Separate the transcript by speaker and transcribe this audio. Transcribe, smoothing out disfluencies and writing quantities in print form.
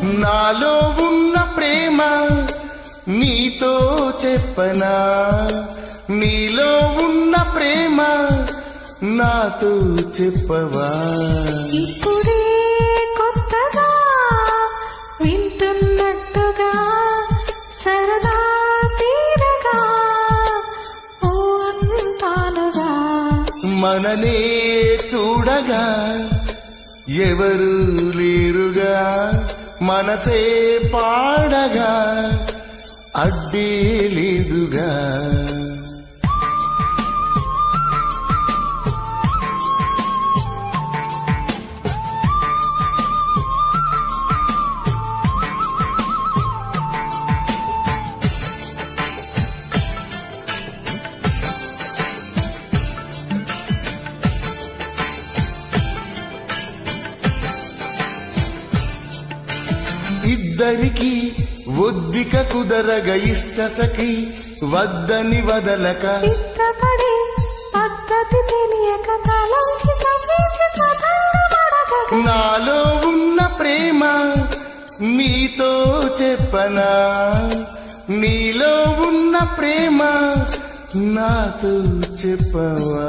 Speaker 1: నాలో ఉన్న ప్రేమ నీతో చెప్పనా, నీలో ఉన్న ప్రేమ నాతో చెప్పవా.
Speaker 2: ఇప్పుడే కొత్తగా వింటున్నట్టుగా సరదా తీరగా ఓ అంటానుగా.
Speaker 1: మననే చూడగా ఎవరు లేరుగా, మనసే పాడగా అడ్డే లేదుగా. ఇద్దరికి ఒద్దిక కుదరగ ఇష్ట సఖి వద్దని వదలక,
Speaker 2: ఇష్టపడి పద్ధతి తెలియక తలంచి తప్పించి తతంగపడక.
Speaker 1: నాలో ఉన్న ప్రేమ నీతో చెప్పనా, నీలో ఉన్న ప్రేమ నాతో చెప్పవా.